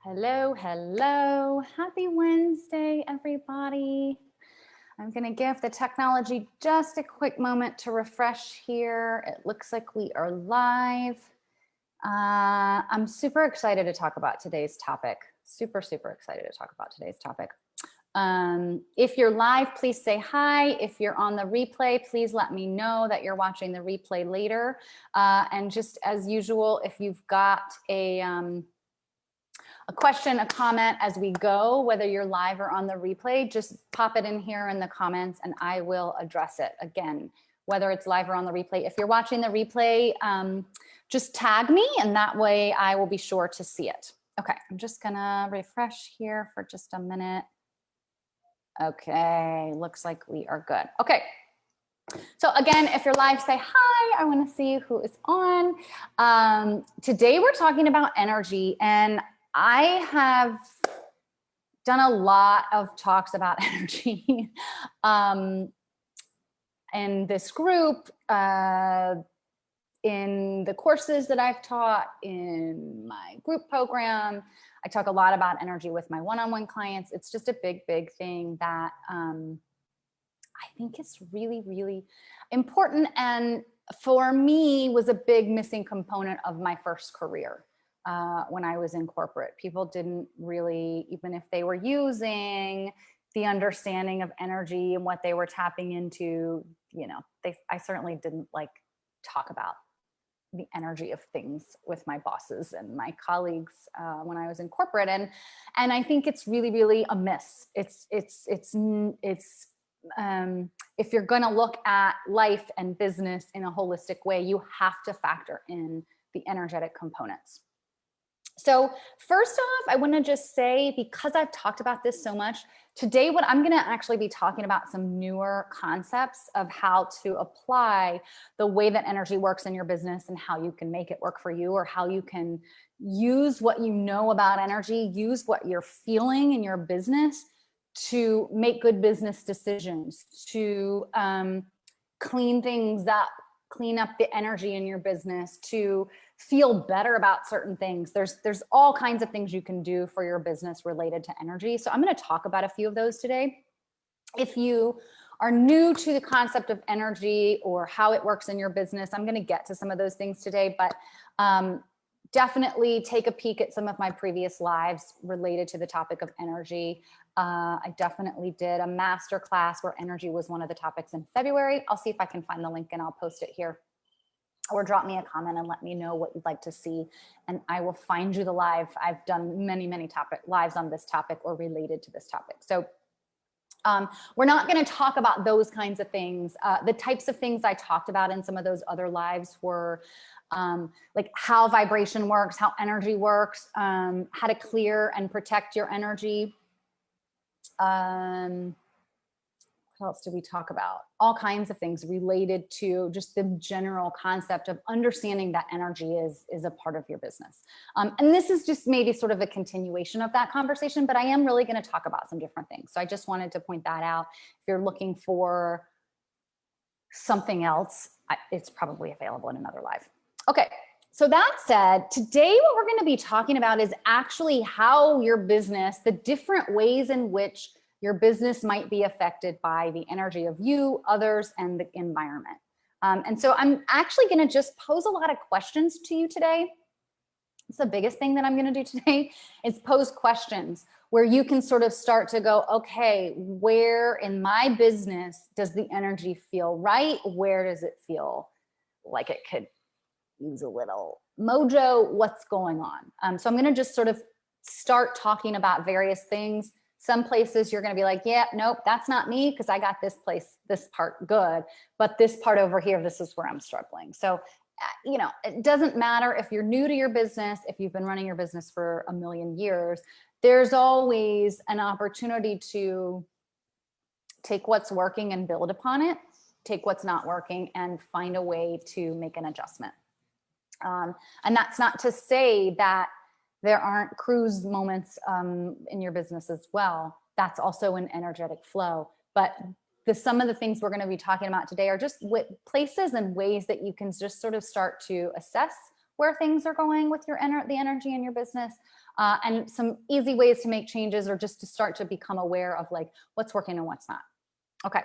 Hello, hello. Happy Wednesday, everybody. I'm going to give the technology just a quick moment to refresh here. It looks like we are live. I'm super excited to talk about today's topic. Super excited to talk about today's topic. If you're live, please say hi. If you're on the replay, please let me know that you're watching the replay later. And just as usual, if you've got a question, a comment as we go, whether you're live or on the replay, just pop it in here in the comments and I will address it again, whether it's live or on the replay. If you're watching the replay, just tag me and that way I will be sure to see it. Okay, I'm just gonna refresh here for just a minute. Okay, looks like we are good. Okay. So again, if you're live, say hi. I want to see who is on. Today we're talking about energy, and I have done a lot of talks about energy in this group, in the courses that I've taught, in my group program. I talk a lot about energy with my one-on-one clients. It's just a big thing that I think is really important, and for me was a big missing component of my first career. When I was in corporate, people didn't really, even if they were using the understanding of energy and what they were tapping into, you know, I certainly didn't like talk about the energy of things with my bosses and my colleagues when I was in corporate, and I think it's really a miss. If you're going to look at life and business in a holistic way, you have to factor in the energetic components. So first off, I want to just say, because I've talked about this so much, today what I'm going to actually be talking about some newer concepts of how to apply the way that energy works in your business and how you can make it work for you, or how you can use what you know about energy, use what you're feeling in your business to make good business decisions, to clean things up, clean up the energy in your business, to feel better about certain things. There's all kinds of things you can do for your business related to energy. So I'm going to talk about a few of those today. If you are new to the concept of energy or how it works in your business, I'm going to get to some of those things today, but definitely take a peek at some of my previous lives related to the topic of energy. I definitely did a master class where energy was one of the topics in February. I'll see if I can find the link and I'll post it here, or drop me a comment and let me know what you'd like to see, and I will find you the live. I've done many lives on this topic or related to this topic. So we're not going to talk about those kinds of things. The types of things I talked about in some of those other lives were like how vibration works, how energy works, how to clear and protect your energy. What else did we talk about? All kinds of things related to just the general concept of understanding that energy is a part of your business. And this is just maybe sort of a continuation of that conversation, but I am really going to talk about some different things. So I just wanted to point that out. If you're looking for something else, it's probably available in another live. Okay. So that said, today what we're going to be talking about is actually how your business, the different ways in which your business might be affected by the energy of you, others, and the environment. And so I'm actually going to just pose a lot of questions to you today. It's the biggest thing that I'm going to do today is pose questions where you can sort of start to go, okay, where in my business does the energy feel right? Where does it feel like it could use a little mojo? What's going on? So I'm going to just sort of start talking about various things. Some places you're going to be like, yeah, nope, that's not me because I got this part good, but this part over here, this is where I'm struggling. So, you know, it doesn't matter if you're new to your business, if you've been running your business for a million years, there's always an opportunity to take what's working and build upon it, take what's not working and find a way to make an adjustment. And that's not to say that there aren't cruise moments in your business as well. That's also an energetic flow. But some of the things we're going to be talking about today are just places and ways that you can just sort of start to assess where things are going with your the energy in your business, and some easy ways to make changes, or just to start to become aware of like what's working and what's not. Okay.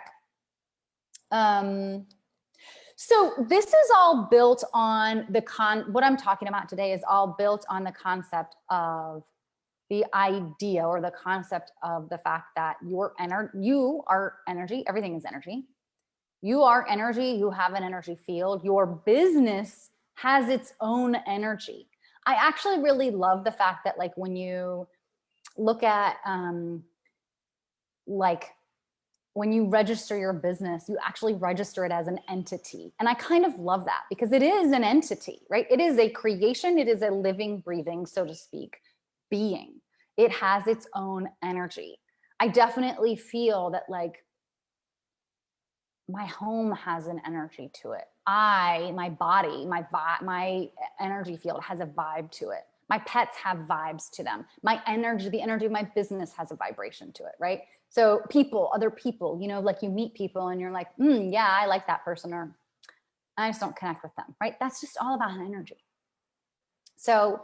So this is all built on what I'm talking about today is all built on the concept of the idea, or the concept of the fact that you are energy, everything is energy. You are energy, you have an energy field. Your business has its own energy. I actually really love the fact that like when you look at like when you register your business, you actually register it as an entity. And I kind of love that because it is an entity, right? It is a creation. It is a living, breathing, so to speak, being. It has its own energy. I definitely feel that like my home has an energy to it. My body, my energy field has a vibe to it. My pets have vibes to them. My energy, the energy of my business has a vibration to it, right? So people, other people, you know, like you meet people and you're like, yeah, I like that person, or I just don't connect with them, right? That's just all about energy. So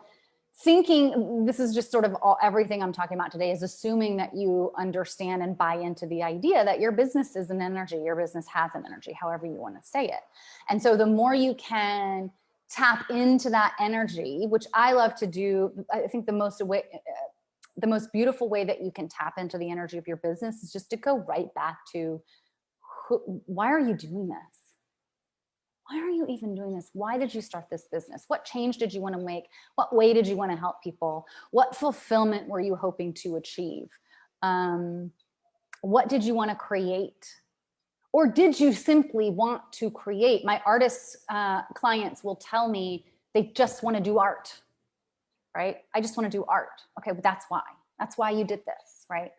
thinking, this is just sort of everything I'm talking about today is assuming that you understand and buy into the idea that your business is an energy, your business has an energy, however you want to say it. And so the more you can tap into that energy, which I love to do, I think the most beautiful way that you can tap into the energy of your business is just to go right back to why are you doing this? Why are you even doing this? Why did you start this business? What change did you want to make? What way did you want to help people? What fulfillment were you hoping to achieve? What did you want to create? Or did you simply want to create? My artist clients will tell me they just want to do art, right? I just want to do art. Okay, but that's why. That's why you did this, right?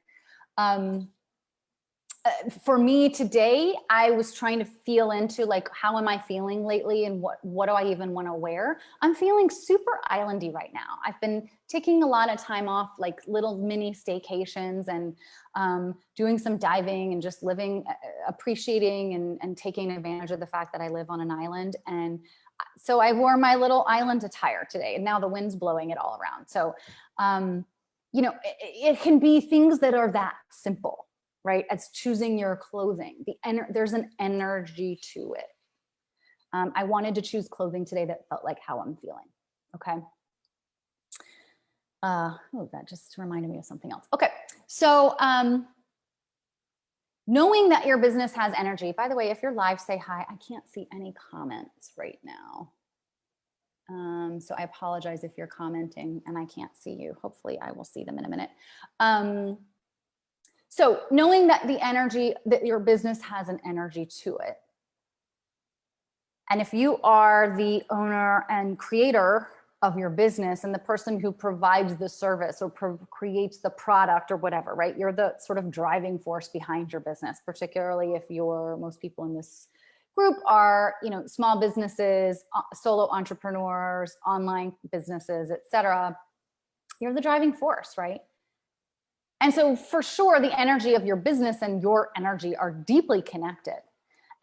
For me today, I was trying to feel into like, how am I feeling lately, and what do I even want to wear? I'm feeling super islandy right now. I've been taking a lot of time off, like little mini staycations, and doing some diving and just living, appreciating and taking advantage of the fact that I live on an island. And so I wore my little island attire today, and now the wind's blowing it all around. So, you know, it can be things that are that simple, right? As choosing your clothing. There's an energy to it. I wanted to choose clothing today that felt like how I'm feeling. Okay. That just reminded me of something else. Okay. So knowing that your business has energy. By the way, if you're live, say hi. I can't see any comments right now. So I apologize if you're commenting and I can't see you. Hopefully I will see them in a minute. So knowing that that your business has an energy to it. And if you are the owner and creator of your business and the person who provides the service or creates the product or whatever, right? You're the sort of driving force behind your business, particularly if most people in this group are, you know, small businesses, solo entrepreneurs, online businesses, etc. You're the driving force, right? And so for sure, the energy of your business and your energy are deeply connected.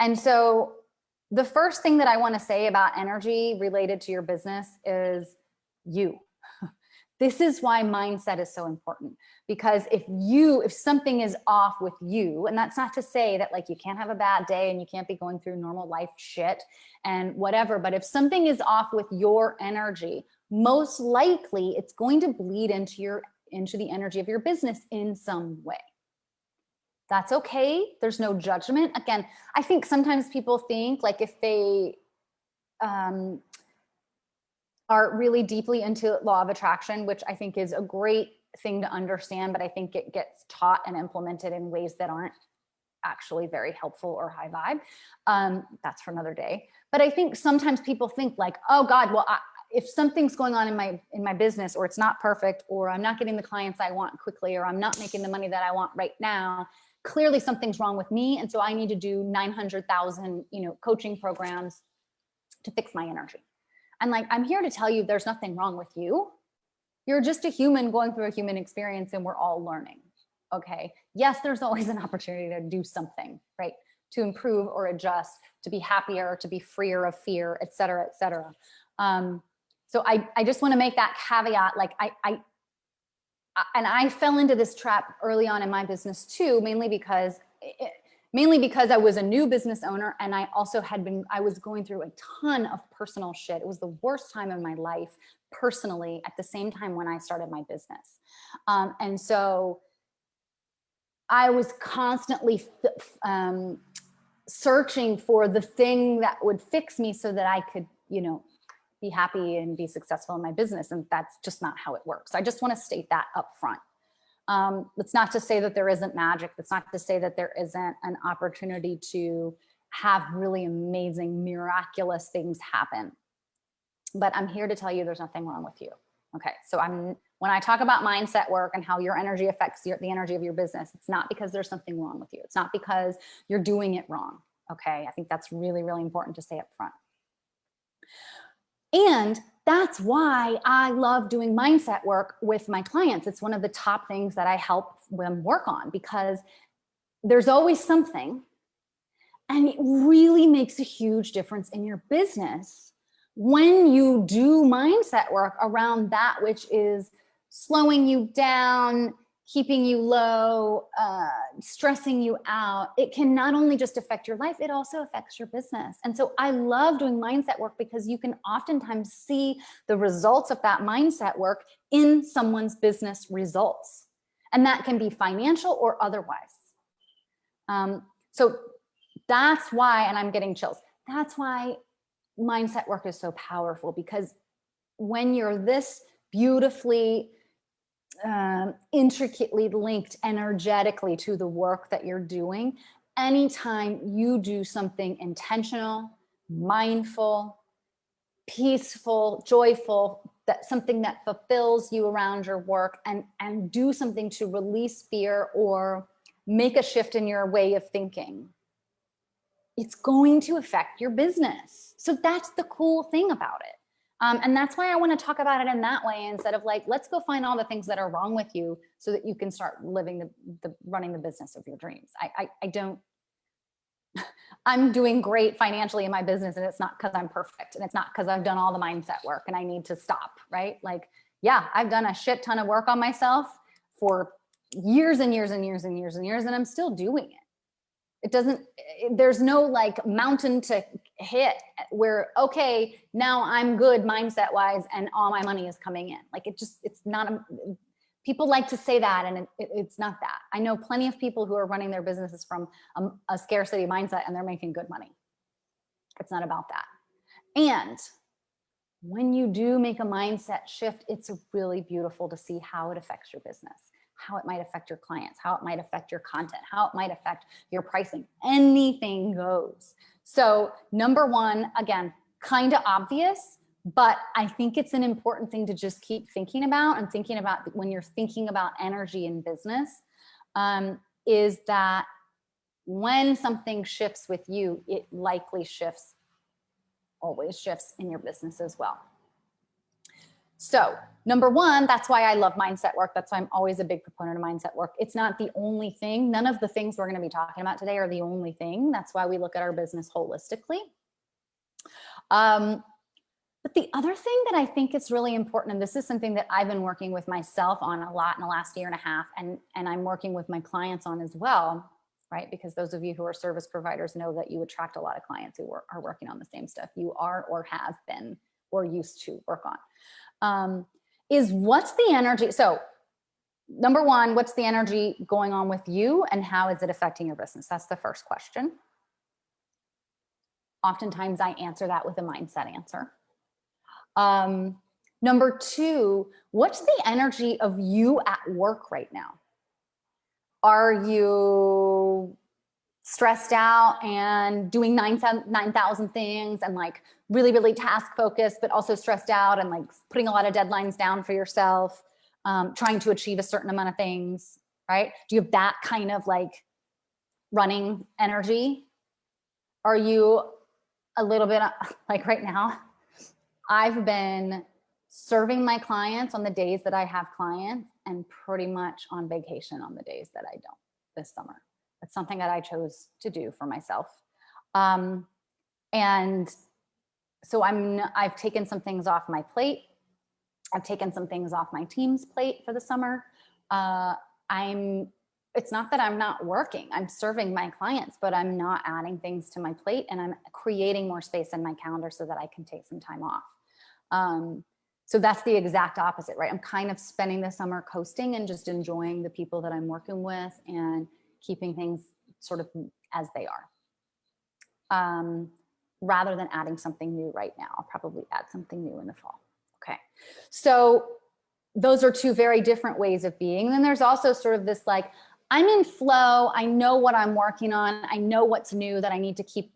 And so the first thing that I want to say about energy related to your business is you. This is why mindset is so important, because if something is off with you, and that's not to say that like you can't have a bad day and you can't be going through normal life shit and whatever, but if something is off with your energy, most likely it's going to bleed into the energy of your business in some way. That's okay. There's no judgment. Again, I think sometimes people think like if they are really deeply into law of attraction, which I think is a great thing to understand, but I think it gets taught and implemented in ways that aren't actually very helpful or high vibe. That's for another day. But I think sometimes people think like, oh God, well, if something's going on in my business, or it's not perfect, or I'm not getting the clients I want quickly, or I'm not making the money that I want right now, clearly something's wrong with me. And so I need to do 900,000, coaching programs to fix my energy. And like, I'm here to tell you there's nothing wrong with you. You're just a human going through a human experience, and we're all learning. Okay. Yes, there's always an opportunity to do something, right? To improve or adjust, to be happier, to be freer of fear, et cetera, et cetera. So I just want to make that caveat. Like I fell into this trap early on in my business too, mainly because I was a new business owner, and I also I was going through a ton of personal shit. It was the worst time of my life personally at the same time when I started my business. And so I was constantly searching for the thing that would fix me so that I could, be happy and be successful in my business. And that's just not how it works. I just want to state that up front. It's not to say that there isn't magic. It's not to say that there isn't an opportunity to have really amazing, miraculous things happen. But I'm here to tell you there's nothing wrong with you. Okay, so when I talk about mindset work and how your energy affects the energy of your business, it's not because there's something wrong with you. It's not because you're doing it wrong. Okay, I think that's really, really important to say up front. And that's why I love doing mindset work with my clients. It's one of the top things that I help them work on, because there's always something, and it really makes a huge difference in your business when you do mindset work around that which is slowing you down, keeping you low, stressing you out. It can not only just affect your life, it also affects your business. And so I love doing mindset work because you can oftentimes see the results of that mindset work in someone's business results. And that can be financial or otherwise. So that's why, and I'm getting chills, that's why mindset work is so powerful, because when you're this beautifully intricately linked energetically to the work that you're doing, anytime you do something intentional, mindful, peaceful, joyful, that something that fulfills you around your work, and do something to release fear or make a shift in your way of thinking, it's going to affect your business. So that's the cool thing about it. And that's why I want to talk about it in that way, instead of like, let's go find all the things that are wrong with you so that you can start living running the business of your dreams. I don't, I'm doing great financially in my business, and it's not because I'm perfect, and it's not because I've done all the mindset work and I need to stop, right? Like, yeah, I've done a shit ton of work on myself for years and years and years and years and years, and I'm still doing it. There's no like mountain to hit where, okay, now I'm good mindset wise and all my money is coming in. Like it's not, people like to say that, and it's not that. I know plenty of people who are running their businesses from a scarcity mindset, and they're making good money. It's not about that. And when you do make a mindset shift, it's really beautiful to see how it affects your business, how it might affect your clients, how it might affect your content, how it might affect your pricing. Anything goes. So number one, again, kind of obvious, but I think it's an important thing to just keep thinking about, and thinking about when you're thinking about energy in business, is that when something shifts with you, it likely always shifts in your business as well. So number one, that's why I love mindset work. That's why I'm always a big proponent of mindset work. It's not the only thing. None of the things we're going to be talking about today are the only thing. That's why we look at our business holistically. But the other thing that I think is really important, and this is something that I've been working with myself on a lot in the last year and a half, and I'm working with my clients on as well, right? Because those of you who are service providers know that you attract a lot of clients who are working on the same stuff you are or have been or used to work on. Is what's the energy? So number one, what's the energy going on with you, and how is it affecting your business? That's the first question. Oftentimes I answer that with a mindset answer. Number two, what's the energy of you at work right now? Are you stressed out and doing 9,000 things and like really, really task focused, but also stressed out and like putting a lot of deadlines down for yourself, trying to achieve a certain amount of things, right? Do you have that kind of like running energy? Are you a little bit like right now? I've been serving my clients on the days that I have clients, and pretty much on vacation on the days that I don't this summer. It's something that I chose to do for myself. And so I've taken some things off my plate. I've taken some things off my team's plate for the summer. It's not that I'm not working, I'm serving my clients, but I'm not adding things to my plate, and I'm creating more space in my calendar so that I can take some time off. So that's the exact opposite, right? I'm kind of spending the summer coasting and just enjoying the people that I'm working with and keeping things sort of as they are. Rather than adding something new right now. I'll probably add something new in the fall. Okay, so those are two very different ways of being. And then there's also sort of this like, I'm in flow, I know what I'm working on, I know what's new that I need to keep,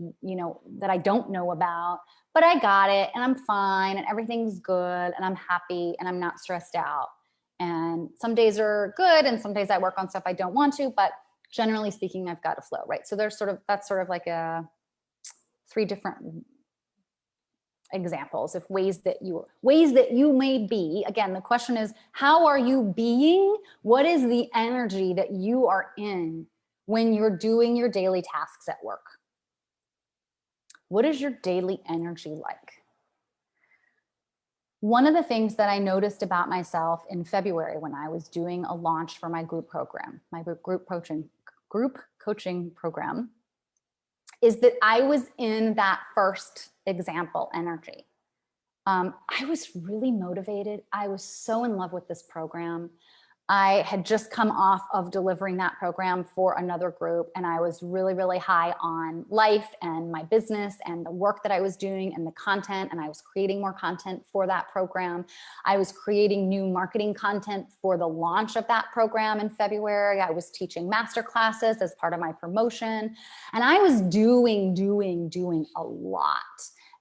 that I don't know about, but I got it and I'm fine and everything's good and I'm happy and I'm not stressed out. And some days are good and some days I work on stuff I don't want to, but generally speaking, I've got a flow, right? So that's sort of like a 3 different examples of ways that you may be. Again, the question is, how are you being? What is the energy that you are in when you're doing your daily tasks at work? What is your daily energy like? One of the things that I noticed about myself in February when I was doing a launch for my group program, my group coaching program, is that I was in that first example energy. I was really motivated. I was so in love with this program. I had just come off of delivering that program for another group, and I was really, really high on life and my business and the work that I was doing and the content, and I was creating more content for that program. I was creating new marketing content for the launch of that program in February. I was teaching master classes as part of my promotion, and I was doing a lot.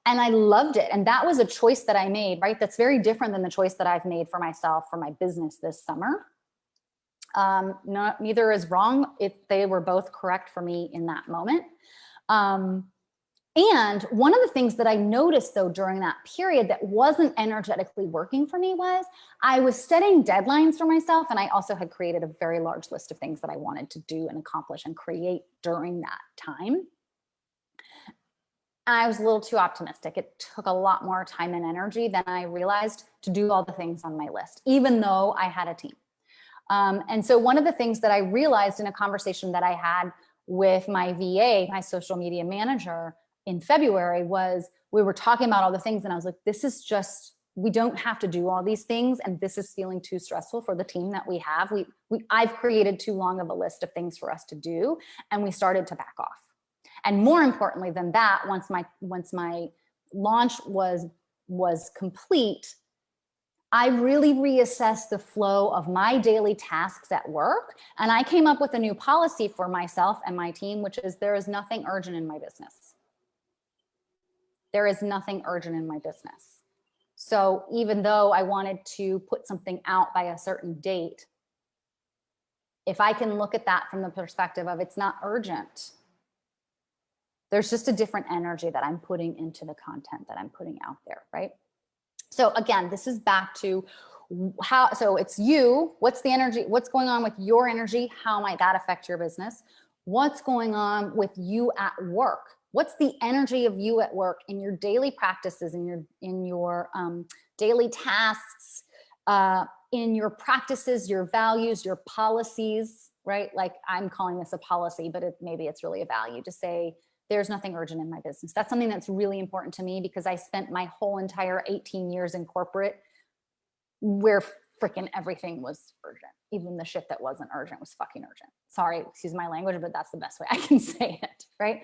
And I loved it. And that was a choice that I made, right? That's very different than the choice that I've made for myself for my business this summer. Neither is wrong if they were both correct for me in that moment. And one of the things that I noticed though during that period that wasn't energetically working for me was I was setting deadlines for myself, and I also had created a very large list of things that I wanted to do and accomplish and create during that time. And I was a little too optimistic. It took a lot more time and energy than I realized to do all the things on my list, even though I had a team. And so one of the things that I realized in a conversation that I had with my VA, my social media manager in February, was we were talking about all the things, and I was like, this is just, we don't have to do all these things, and this is feeling too stressful for the team that we have. I've created too long of a list of things for us to do, and we started to back off. And more importantly than that, once my launch was complete, I really reassessed the flow of my daily tasks at work. And I came up with a new policy for myself and my team, which is there is nothing urgent in my business. There is nothing urgent in my business. So even though I wanted to put something out by a certain date, if I can look at that from the perspective of it's not urgent, there's just a different energy that I'm putting into the content that I'm putting out there, right? So again, this is back to how, so it's you, what's the energy, what's going on with your energy? How might that affect your business? What's going on with you at work? What's the energy of you at work in your daily practices, in your daily tasks, in your practices, your values, your policies, right? Like I'm calling this a policy, but maybe it's really a value to say, there's nothing urgent in my business. That's something that's really important to me because I spent my whole entire 18 years in corporate where freaking everything was urgent. Even the shit that wasn't urgent was fucking urgent. Sorry, excuse my language, but that's the best way I can say it, right?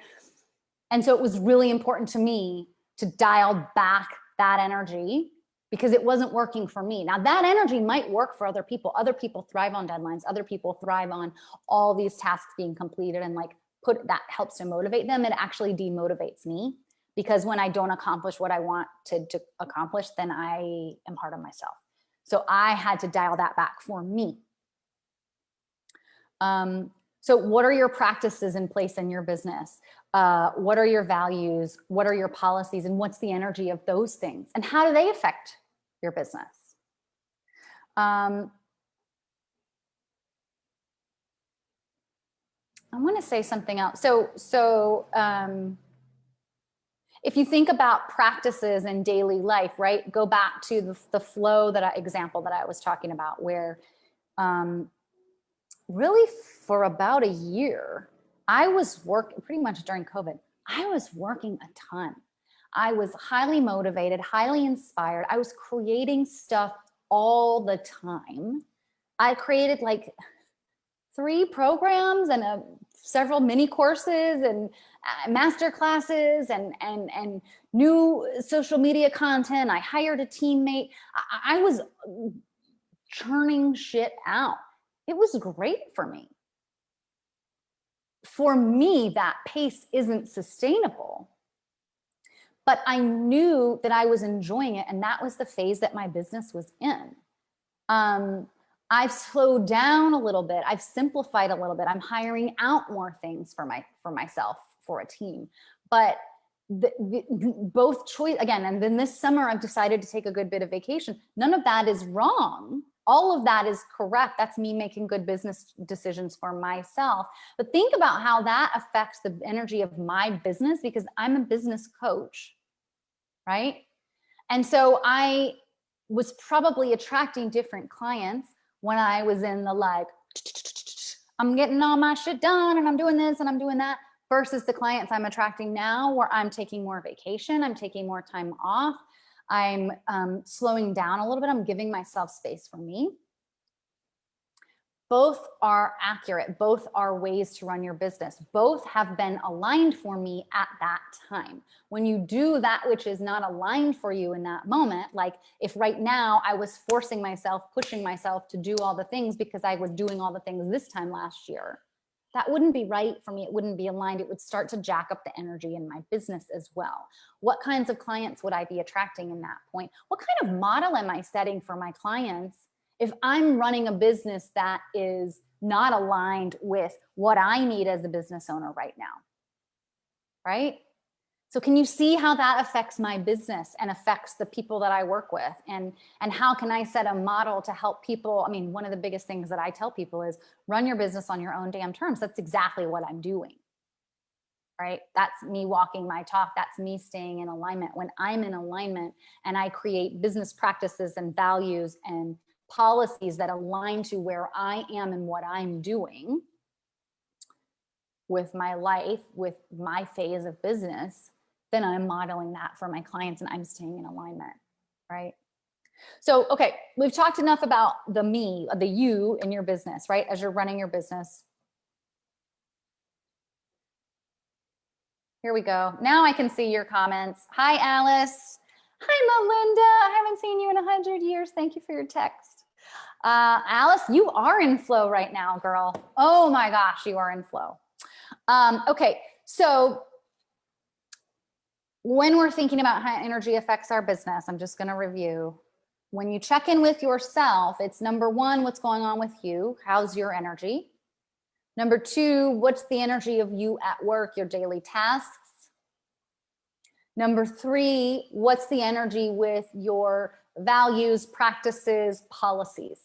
And so it was really important to me to dial back that energy because it wasn't working for me. Now that energy might work for other people. Other people thrive on deadlines. Other people thrive on all these tasks being completed and like, that helps to motivate them. It actually demotivates me because when I don't accomplish what I want to accomplish, then I am hard on myself. So I had to dial that back for me. So what are your practices in place in your business? What are your values? What are your policies? And what's the energy of those things? And how do they affect your business? I want to say something else. So if you think about practices in daily life, right? Go back to the flow example that I was talking about, where really for about a year, I was working pretty much during COVID. I was working a ton. I was highly motivated, highly inspired. I was creating stuff all the time. I created like 3 programs and several mini courses and master classes and new social media content. I hired a teammate. I was churning shit out. It was great for me. For me, that pace isn't sustainable. But I knew that I was enjoying it, and that was the phase that my business was in. I've slowed down a little bit. I've simplified a little bit. I'm hiring out more things for myself, for a team. But both choice again, and then this summer I've decided to take a good bit of vacation. None of that is wrong. All of that is correct. That's me making good business decisions for myself. But think about how that affects the energy of my business, because I'm a business coach, right? And so I was probably attracting different clients when I was in the like, I'm getting all my shit done and I'm doing this and I'm doing that, versus the clients I'm attracting now where I'm taking more vacation, I'm taking more time off, I'm slowing down a little bit, I'm giving myself space for me. Both are accurate. Both are ways to run your business. Both have been aligned for me at that time. When you do that which is not aligned for you in that moment, like if right now I was forcing myself, pushing myself to do all the things because I was doing all the things this time last year, that wouldn't be right for me. It wouldn't be aligned. It would start to jack up the energy in my business as well. What kinds of clients would I be attracting in that point? What kind of model am I setting for my clients if I'm running a business that is not aligned with what I need as a business owner right now, right? So can you see how that affects my business and affects the people that I work with? And how can I set a model to help people? I mean, one of the biggest things that I tell people is run your business on your own damn terms. That's exactly what I'm doing, right? That's me walking my talk. That's me staying in alignment. When I'm in alignment and I create business practices and values and policies that align to where I am and what I'm doing with my life, with my phase of business, then I'm modeling that for my clients and I'm staying in alignment, right? So, okay, we've talked enough about the me, the you in your business, right? As you're running your business. Here we go. Now I can see your comments. Hi, Alice. Hi, Melinda. I haven't seen you in 100 years. Thank you for your text. Alice, you are in flow right now, girl. Oh my gosh, you are in flow. Okay, so when we're thinking about how energy affects our business, I'm just going to review. When you check in with yourself, it's number 1, what's going on with you? How's your energy? Number 2, what's the energy of you at work, your daily tasks? Number 3, what's the energy with your values, practices, policies?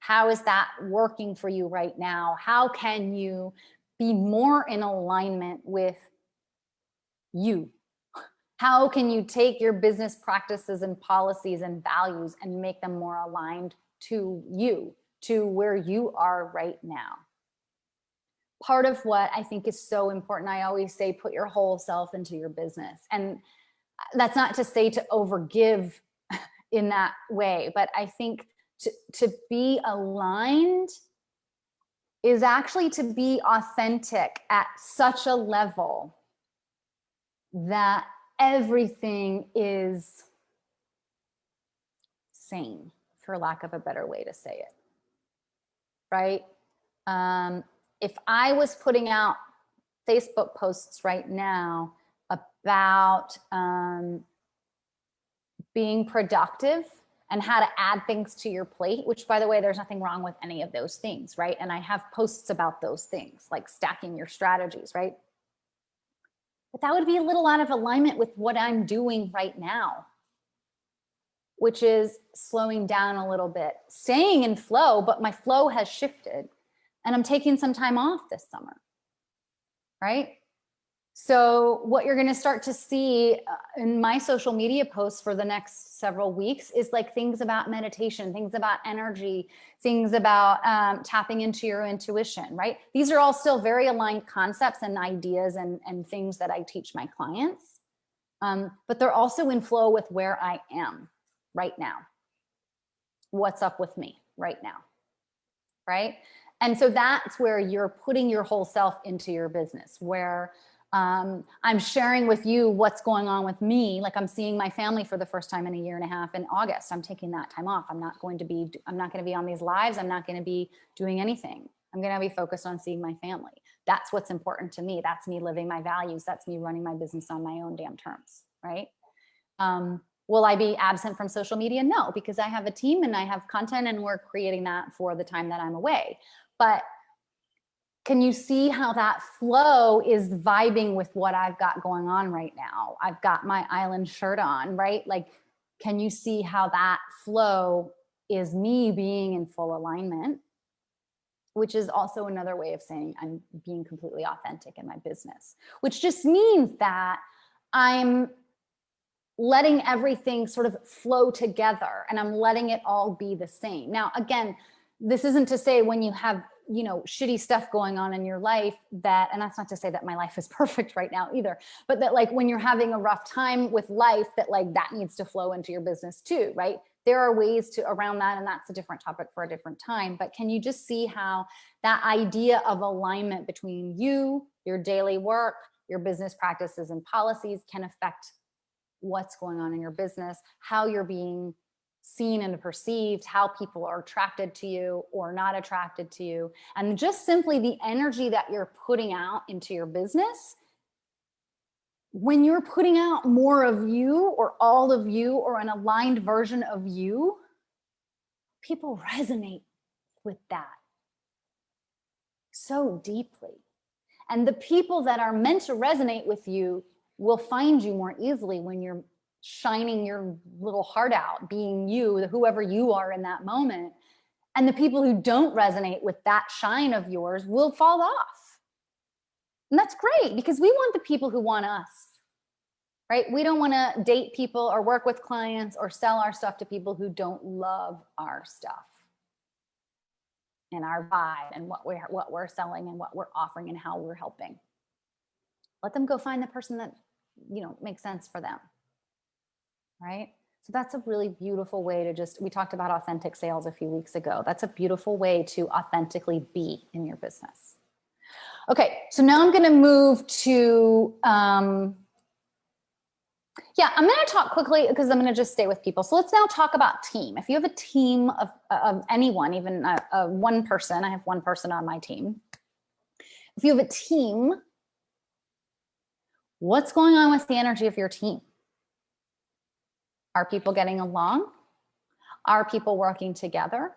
How is that working for you right now? How can you be more in alignment with you? How can you take your business practices and policies and values and make them more aligned to you, to where you are right now? Part of what I think is so important, I always say, put your whole self into your business. And that's not to say to overgive in that way, but I think to be aligned is actually to be authentic at such a level that everything is sane, for lack of a better way to say it, right? If I was putting out Facebook posts right now about being productive and how to add things to your plate, which, by the way, there's nothing wrong with any of those things, right? And I have posts about those things, like stacking your strategies, right? But that would be a little out of alignment with what I'm doing right now, which is slowing down a little bit, staying in flow, but my flow has shifted and I'm taking some time off this summer, right? So what you're going to start to see in my social media posts for the next several weeks is like things about meditation, things about energy, things about tapping into your intuition, right? These are all still very aligned concepts and ideas and things that I teach my clients. But they're also in flow with where I am right now. What's up with me right now, right? And so that's where you're putting your whole self into your business, where I'm sharing with you what's going on with me. Like I'm seeing my family for the first time in a year and a half in August. I'm taking that time off. I'm not going to be on these lives. I'm not going to be doing anything. I'm going to be focused on seeing my family. That's what's important to me. That's me living my values. That's me running my business on my own damn terms, right? Will I be absent from social media? No, because I have a team and I have content and we're creating that for the time that I'm away. But can you see how that flow is vibing with what I've got going on right now? I've got my island shirt on, right? Like, can you see how that flow is me being in full alignment? Which is also another way of saying I'm being completely authentic in my business, which just means that I'm letting everything sort of flow together and I'm letting it all be the same. Now, again, this isn't to say when you have, you know, shitty stuff going on in your life that, and that's not to say that my life is perfect right now either, but that like when you're having a rough time with life, that like that needs to flow into your business too, right? There are ways to around that, and that's a different topic for a different time. But can you just see how that idea of alignment between you, your daily work, your business practices and policies can affect what's going on in your business, how you're being seen and perceived, how people are attracted to you or not attracted to you, and just simply the energy that you're putting out into your business. When you're putting out more of you or all of you or an aligned version of you, people resonate with that so deeply. And the people that are meant to resonate with you will find you more easily when you're shining your little heart out, being you, whoever you are in that moment. And the people who don't resonate with that shine of yours will fall off. And that's great because we want the people who want us, right? We don't want to date people or work with clients or sell our stuff to people who don't love our stuff and our vibe and what we're selling and what we're offering and how we're helping. Let them go find the person that, you know, makes sense for them, right? So that's a really beautiful way to just, we talked about authentic sales a few weeks ago. That's a beautiful way to authentically be in your business. Okay, so now I'm going to move to, yeah, I'm going to talk quickly because I'm going to just stay with people. So let's now talk about team. If you have a team of anyone, even one person, I have one person on my team. If you have a team, what's going on with the energy of your team? Are people getting along? Are people working together?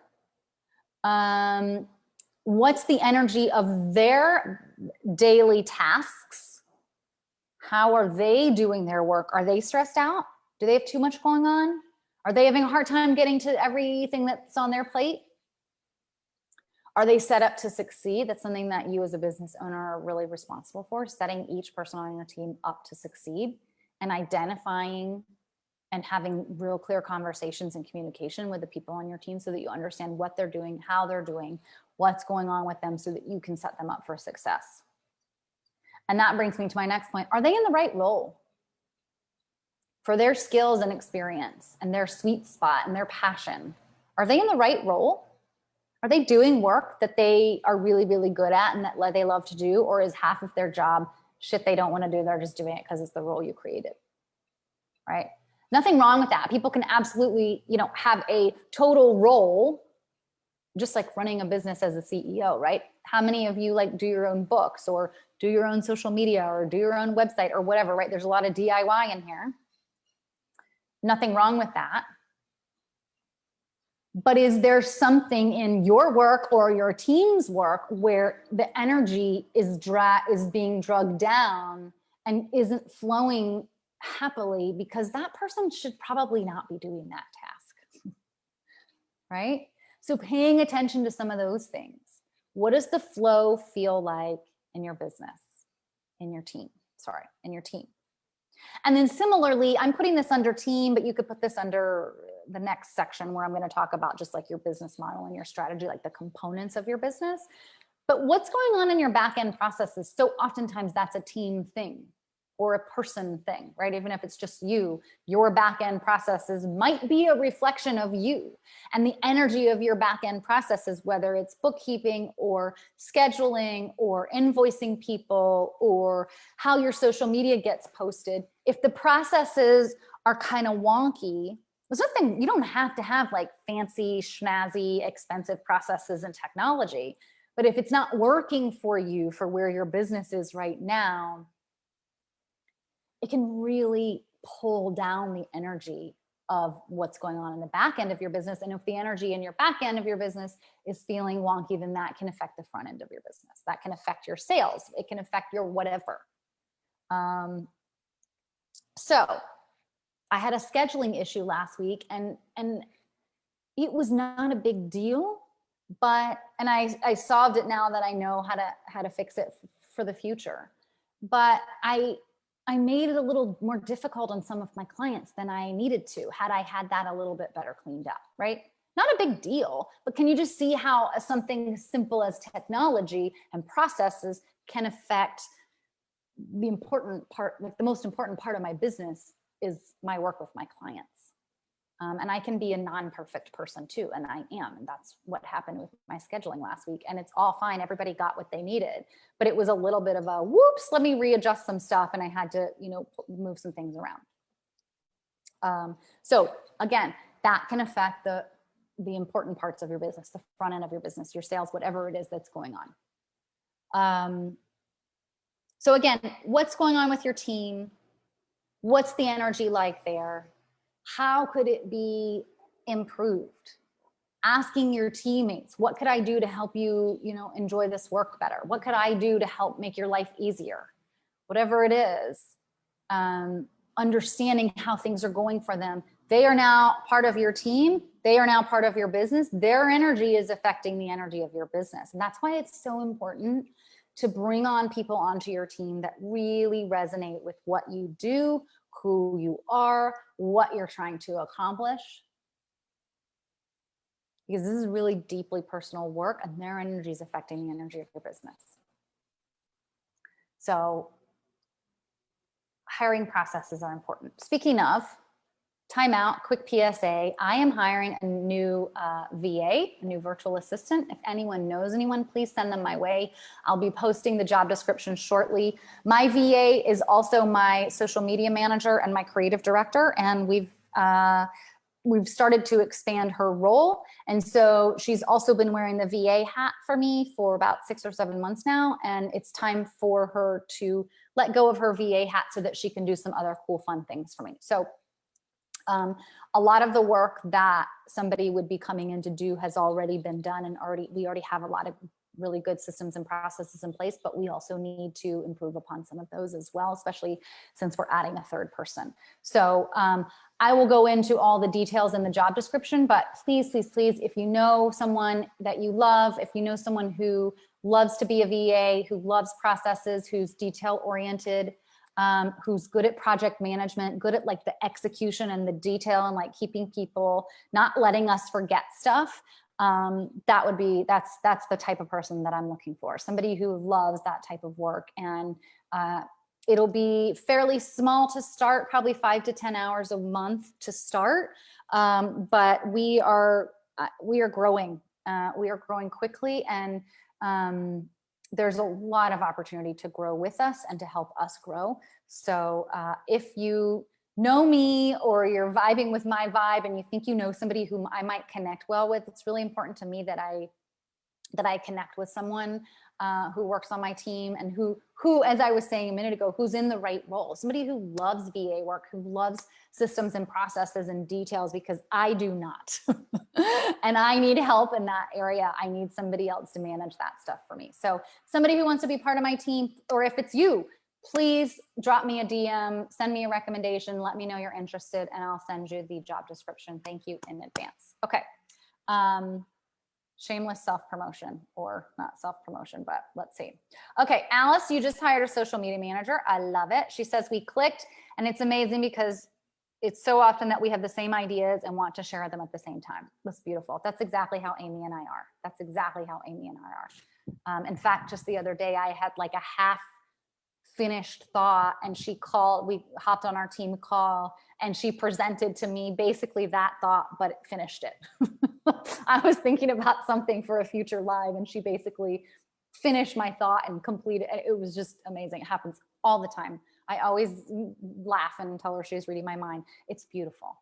What's the energy of their daily tasks? How are they doing their work? Are they stressed out? Do they have too much going on? Are they having a hard time getting to everything that's on their plate? Are they set up to succeed? That's something that you as a business owner are really responsible for, setting each person on your team up to succeed and identifying and having real clear conversations and communication with the people on your team so that you understand what they're doing, how they're doing, what's going on with them so that you can set them up for success. And that brings me to my next point. Are they in the right role for their skills and experience and their sweet spot and their passion? Are they in the right role? Are they doing work that they are really, really good at and that they love to do? Or is half of their job shit they don't want to do? They're just doing it because it's the role you created, right? Nothing wrong with that. People can absolutely, you know, have a total role, just like running a business as a CEO, right? How many of you like do your own books or do your own social media or do your own website or whatever, right? There's a lot of DIY in here. Nothing wrong with that. But is there something in your work or your team's work where the energy is being drugged down and isn't flowing happily because that person should probably not be doing that task, right? So paying attention to some of those things. What does the flow feel like in your business, in your team? sorry, in your team. And then similarly, I'm putting this under team, but you could put this under the next section where I'm going to talk about just like your business model and your strategy, like the components of your business. But what's going on in your back end processes? So oftentimes that's a team thing or a person thing, right? Even if it's just you, your back end processes might be a reflection of you and the energy of your back end processes, whether it's bookkeeping or scheduling or invoicing people or how your social media gets posted. If the processes are kind of wonky, there's nothing, you don't have to have like fancy, schnazzy, expensive processes and technology. But if it's not working for you for where your business is right now, it can really pull down the energy of what's going on in the back end of your business. And if the energy in your back end of your business is feeling wonky, then that can affect the front end of your business. That can affect your sales. It can affect your whatever. So I had a scheduling issue last week and it was not a big deal, but, and I solved it now that I know how to fix it for the future. But I made it a little more difficult on some of my clients than I needed to, had I had that a little bit better cleaned up, right? Not a big deal, but can you just see how something simple as technology and processes can affect the important part, like the most important part of my business is my work with my clients. And I can be a non-perfect person too, and I am, and that's what happened with my scheduling last week. And it's all fine, everybody got what they needed, but it was a little bit of a whoops, let me readjust some stuff, and I had to, move some things around. So again, that can affect the important parts of your business, the front end of your business, your sales, whatever it is that's going on. So again, what's going on with your team? What's the energy like there? How could it be improved? Asking your teammates, what could I do to help you, enjoy this work better? What could I do to help make your life easier? Whatever it is, understanding how things are going for them. They are now part of your team. They are now part of your business. Their energy is affecting the energy of your business. And that's why it's so important to bring on people onto your team that really resonate with what you do, who you are, what you're trying to accomplish. Because this is really deeply personal work and their energy is affecting the energy of your business. So hiring processes are important. Speaking of, time out, quick PSA. I am hiring a new VA, a new virtual assistant. If anyone knows anyone, please send them my way. I'll be posting the job description shortly. My VA is also my social media manager and my creative director, and we've started to expand her role. And so she's also been wearing the VA hat for me for about 6 or 7 months now. And it's time for her to let go of her VA hat so that she can do some other cool, fun things for me. So a lot of the work that somebody would be coming in to do has already been done, and we already have a lot of really good systems and processes in place, but we also need to improve upon some of those as well, especially since we're adding a third person. So I will go into all the details in the job description, but please, please, please, if you know someone that you love, if you know someone who loves to be a VA, who loves processes, who's detail oriented, who's good at project management, good at like the execution and the detail and like keeping people, not letting us forget stuff. That's the type of person that I'm looking for. Somebody who loves that type of work, and it'll be fairly small to start, probably 5 to 10 hours a month to start. But we are growing. We are growing quickly, and there's a lot of opportunity to grow with us and to help us grow. So if you know me or you're vibing with my vibe and you think you know somebody whom I might connect well with, it's really important to me that I connect with someone who works on my team and who, as I was saying a minute ago, who's in the right role. Somebody who loves VA work, who loves systems and processes and details, because I do not. And I need help in that area. I need somebody else to manage that stuff for me. So somebody who wants to be part of my team, or if it's you, please drop me a DM, send me a recommendation, let me know you're interested, and I'll send you the job description. Thank you in advance. Okay. Shameless self-promotion, or not self-promotion, but let's see. Okay, Alice, you just hired a social media manager. I love it. She says we clicked, and it's amazing because it's so often that we have the same ideas and want to share them at the same time. That's beautiful. That's exactly how Amy and I are. That's exactly how Amy and I are. In fact, just the other day, I had like a half finished thought, and she called, we hopped on our team call, and she presented to me basically that thought, but finished it. I was thinking about something for a future live, and she basically finished my thought and completed it. It was just amazing. It happens all the time. I always laugh and tell her she's reading my mind. It's beautiful.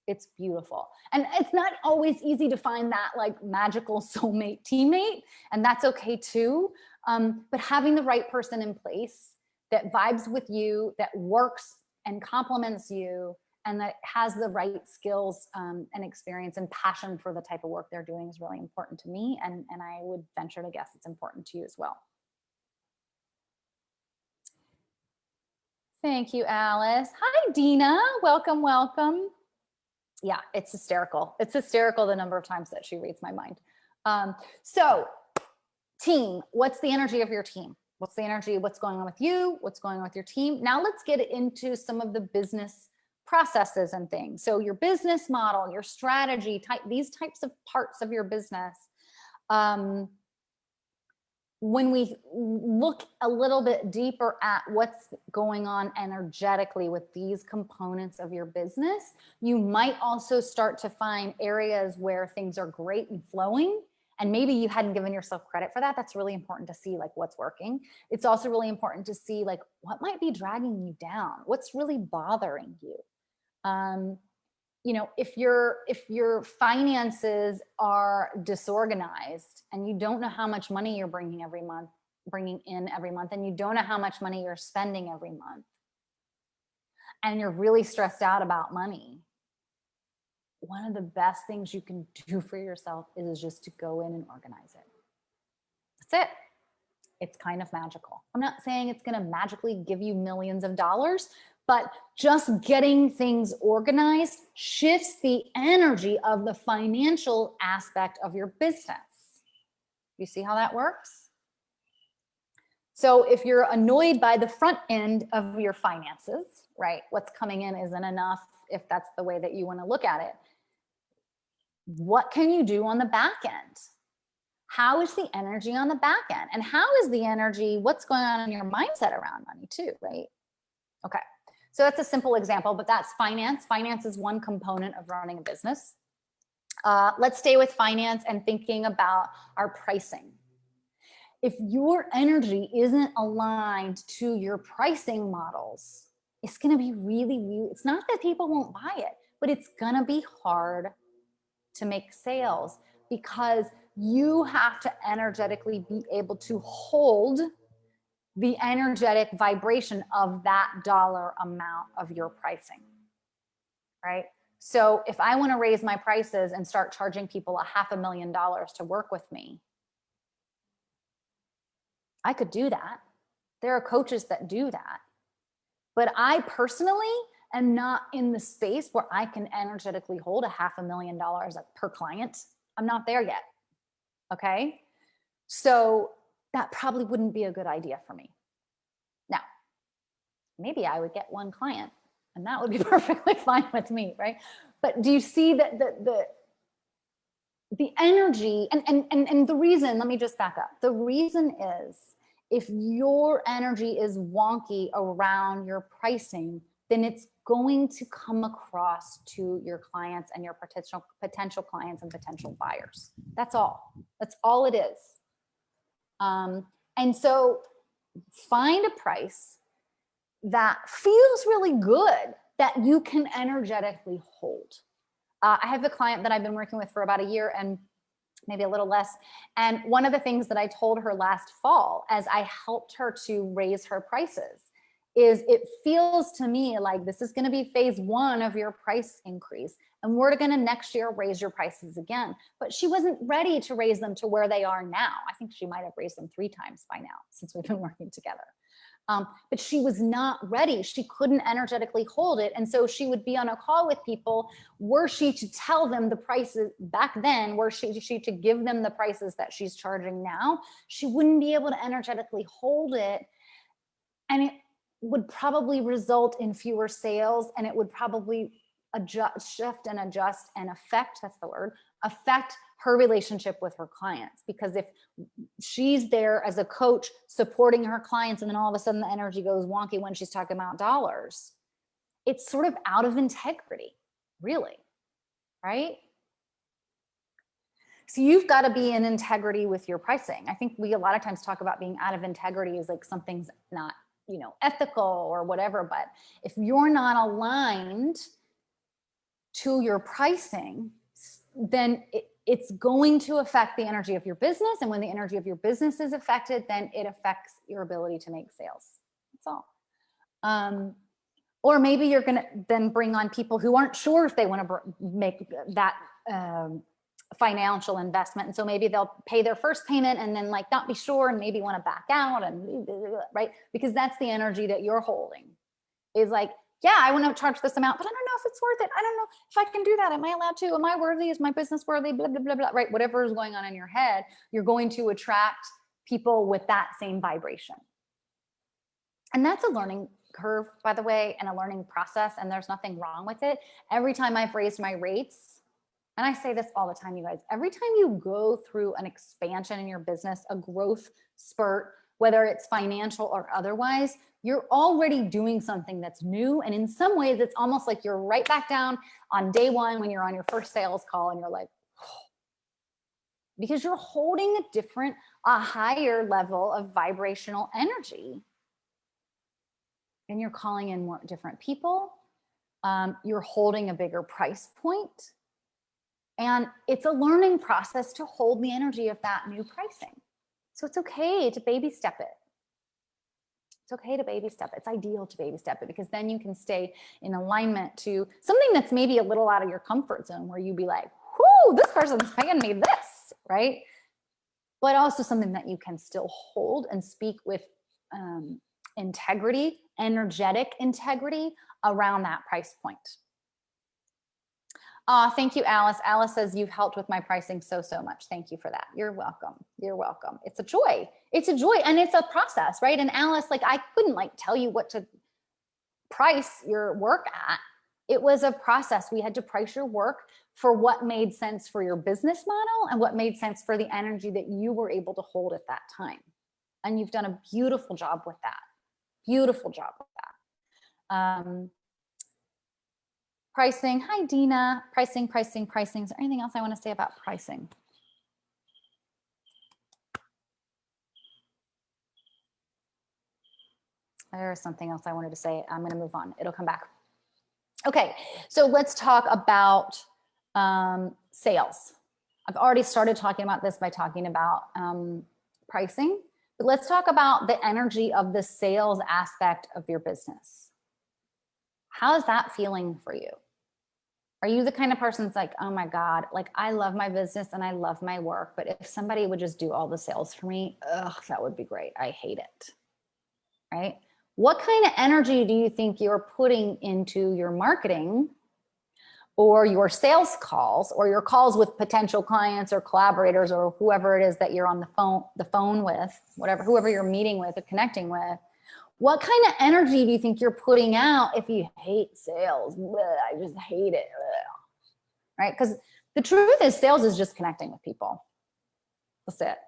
It's beautiful. And it's not always easy to find that like magical soulmate teammate, and that's okay too. But having the right person in place that vibes with you, that works and complements you, and that has the right skills and experience and passion for the type of work they're doing is really important to me. And I would venture to guess it's important to you as well. Thank you, Alice. Hi, Dina. Welcome, welcome. Yeah, it's hysterical. It's hysterical the number of times that she reads my mind. So team, what's the energy of your team? What's the energy? What's going on with you? What's going on with your team? Now let's get into some of the business processes and things. So your business model, your strategy, these types of parts of your business. When we look a little bit deeper at what's going on energetically with these components of your business, you might also start to find areas where things are great and flowing, and maybe you hadn't given yourself credit for that. That's really important to see, like what's working. It's also really important to see like what might be dragging you down, what's really bothering you. You know, if your finances are disorganized and you don't know how much money you're bringing in every month, and you don't know how much money you're spending every month, and you're really stressed out about money, one of the best things you can do for yourself is just to go in and organize it. That's it. It's kind of magical. I'm not saying it's going to magically give you millions of dollars, but just getting things organized shifts the energy of the financial aspect of your business. You see how that works? So if you're annoyed by the front end of your finances, right, what's coming in isn't enough, if that's the way that you want to look at it, what can you do on the back end? How is the energy on the back end? And how is the energy, what's going on in your mindset around money too, right? Okay. So that's a simple example, but that's finance. Finance is one component of running a business. Let's stay with finance and thinking about our pricing. If your energy isn't aligned to your pricing models, it's going to be really, it's not that people won't buy it, but it's going to be hard to make sales because you have to energetically be able to hold the energetic vibration of that dollar amount of your pricing, right? So if I want to raise my prices and start charging people $500,000 to work with me, I could do that. There are coaches that do that. But I personally am not in the space where I can energetically hold $500,000 per client. I'm not there yet. Okay. So that probably wouldn't be a good idea for me. Now, maybe I would get one client and that would be perfectly fine with me, right? But do you see that the energy and the reason, let me just back up. The reason is if your energy is wonky around your pricing, then it's going to come across to your clients and your potential clients and potential buyers. That's all. That's all it is. And so find a price that feels really good that you can energetically hold. I have a client that I've been working with for about a year and maybe a little less. And one of the things that I told her last fall as I helped her to raise her prices is it feels to me like this is going to be phase one of your price increase. And we're going to next year raise your prices again. But she wasn't ready to raise them to where they are now. I think she might have raised them 3 times by now since we've been working together. but she was not ready. She couldn't energetically hold it. And so she would be on a call with people. Were she to tell them the prices back then, were she to give them the prices that she's charging now, she wouldn't be able to energetically hold it. And it would probably result in fewer sales, and it would probably shift and adjust and affect, that's the word, affect her relationship with her clients. Because if she's there as a coach supporting her clients, and then all of a sudden the energy goes wonky when she's talking about dollars, it's sort of out of integrity, really, right? So you've got to be in integrity with your pricing. I think we a lot of times talk about being out of integrity as like something's not, you know, ethical or whatever, but if you're not aligned to your pricing, then it's going to affect the energy of your business. And when the energy of your business is affected, then it affects your ability to make sales. That's all. Or maybe you're going to then bring on people who aren't sure if they want to make that financial investment. And so maybe they'll pay their first payment and then like not be sure and maybe want to back out, and right? Because that's the energy that you're holding, is like, yeah, I want to charge this amount, but I don't know if it's worth it. I don't know if I can do that. Am I allowed to? Am I worthy? Is my business worthy? Blah, blah, blah, blah, right? Whatever is going on in your head, you're going to attract people with that same vibration. And that's a learning curve, by the way, and a learning process. And there's nothing wrong with it. Every time I've raised my rates, and I say this all the time, you guys, every time you go through an expansion in your business, a growth spurt, whether it's financial or otherwise, you're already doing something that's new. And in some ways, it's almost like you're right back down on day one when you're on your first sales call and you're like, oh, because you're holding a higher level of vibrational energy. And you're calling in more different people. You're holding a bigger price point. And it's a learning process to hold the energy of that new pricing. So it's okay to baby step it. It's okay to baby step it. It's ideal to baby step it, because then you can stay in alignment to something that's maybe a little out of your comfort zone, where you'd be like, whoo, this person's paying me this, right? But also something that you can still hold and speak with integrity, energetic integrity around that price point. Thank you, Alice. Alice says, you've helped with my pricing so much. Thank you for that. You're welcome. You're welcome. It's a joy. It's a joy, and it's a process, right? And Alice, like, I couldn't like tell you what to price your work at. It was a process. We had to price your work for what made sense for your business model and what made sense for the energy that you were able to hold at that time. And you've done a beautiful job with that. Beautiful job with that. Pricing. Hi, Dina. Pricing. Is there anything else I want to say about pricing? There's something else I wanted to say. I'm going to move on. It'll come back. Okay, so let's talk about sales. I've already started talking about this by talking about pricing, but let's talk about the energy of the sales aspect of your business. How's that feeling for you? Are you the kind of person that's like, oh my God, like I love my business and I love my work, but if somebody would just do all the sales for me, that would be great. I hate it, right? What kind of energy do you think you're putting into your marketing or your sales calls or your calls with potential clients or collaborators or whoever it is that you're on the phone with, whoever you're meeting with or connecting with? What kind of energy do you think you're putting out if you hate sales? Bleh, I just hate it, bleh. Right? Because the truth is, sales is just connecting with people. That's it.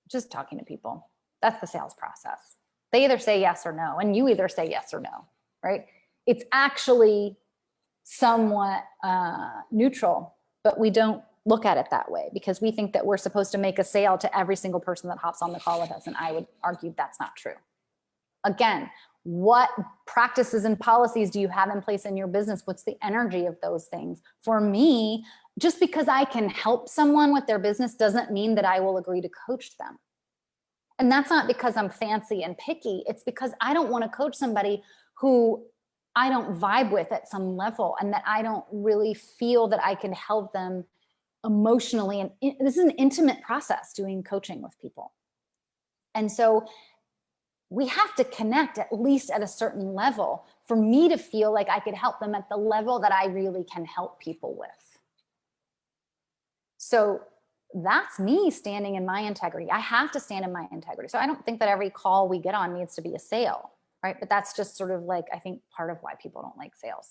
Just talking to people. That's the sales process. They either say yes or no, and you either say yes or no, right? It's actually somewhat neutral, but we don't look at it that way because we think that we're supposed to make a sale to every single person that hops on the call with us, and I would argue that's not true. Again, what practices and policies do you have in place in your business? What's the energy of those things? For me, just because I can help someone with their business doesn't mean that I will agree to coach them. And that's not because I'm fancy and picky. It's because I don't want to coach somebody who I don't vibe with at some level and that I don't really feel that I can help them emotionally. And this is an intimate process, doing coaching with people. And so we have to connect at least at a certain level for me to feel like I could help them at the level that I really can help people with. So that's me standing in my integrity. I have to stand in my integrity. So I don't think that every call we get on needs to be a sale, right? But that's just sort of like, I think part of why people don't like sales.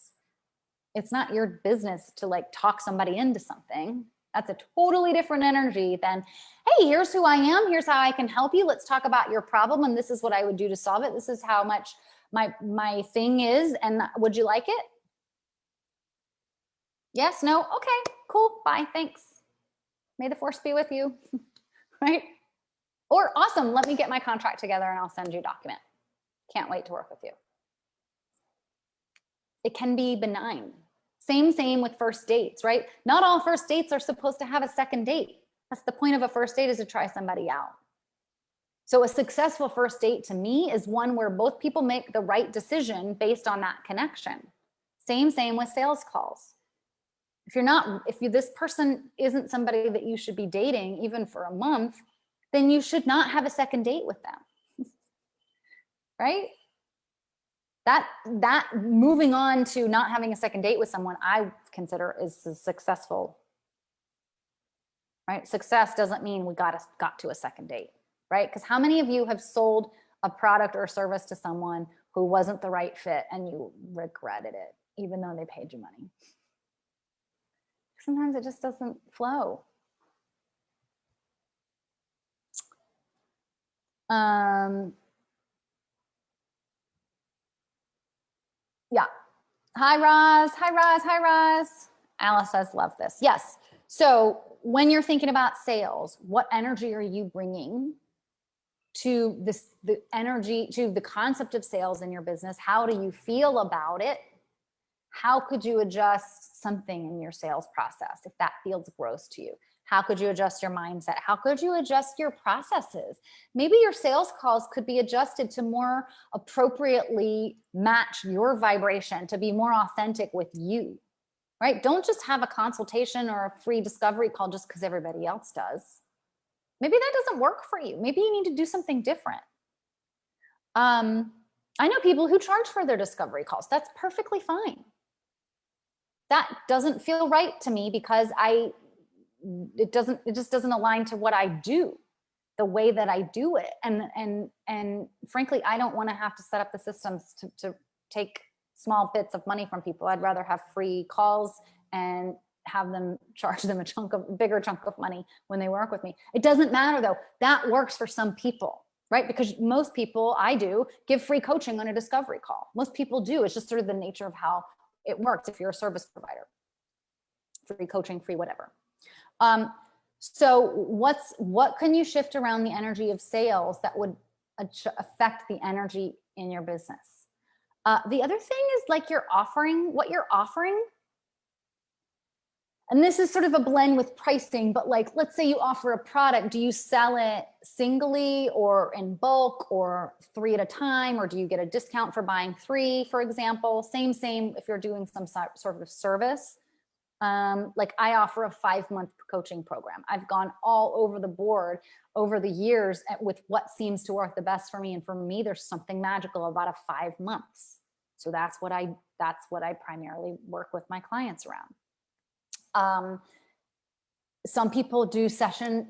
It's not your business to like talk somebody into something. That's a totally different energy than, hey, here's who I am. Here's how I can help you. Let's talk about your problem. And this is what I would do to solve it. This is how much my thing is. And would you like it? Yes, no, okay, cool, bye, thanks. May the force be with you, right? Or awesome, let me get my contract together and I'll send you a document. Can't wait to work with you. It can be benign. Same with first dates, right? Not all first dates are supposed to have a second date. That's the point of a first date, is to try somebody out. So a successful first date to me is one where both people make the right decision based on that connection. Same with sales calls. If this person isn't somebody that you should be dating even for a month, then you should not have a second date with them, right? That moving on to not having a second date with someone, I consider is successful, right? Success doesn't mean we got to a second date, right? Because how many of you have sold a product or service to someone who wasn't the right fit and you regretted it, even though they paid you money? Sometimes it just doesn't flow. Yeah. Hi, Roz. Alice says, love this. Yes. So when you're thinking about sales, what energy are you bringing to the energy, to the concept of sales in your business? How do you feel about it? How could you adjust something in your sales process if that feels gross to you? How could you adjust your mindset? How could you adjust your processes? Maybe your sales calls could be adjusted to more appropriately match your vibration, to be more authentic with you, right? Don't just have a consultation or a free discovery call just because everybody else does. Maybe that doesn't work for you. Maybe you need to do something different. I know people who charge for their discovery calls. That's perfectly fine. That doesn't feel right to me because it just doesn't align to what I do, the way that I do it. And frankly, I don't want to have to set up the systems to take small bits of money from people. I'd rather have free calls and have them charge them a bigger chunk of money when they work with me. It doesn't matter though. That works for some people, right? Because most people, I do, give free coaching on a discovery call. Most people do. It's just sort of the nature of how it works if you're a service provider. Free coaching, free whatever. So what can you shift around the energy of sales that would affect the energy in your business? The other thing is like what you're offering. And this is sort of a blend with pricing, but like, let's say you offer a product, do you sell it singly or in bulk or 3 at a time? Or do you get a discount for buying 3, for example? Same if you're doing some sort of service. Like I offer a 5-month coaching program. I've gone all over the board over the years with what seems to work the best for me. And for me, there's something magical about a 5 months. So that's what I primarily work with my clients around. Some people do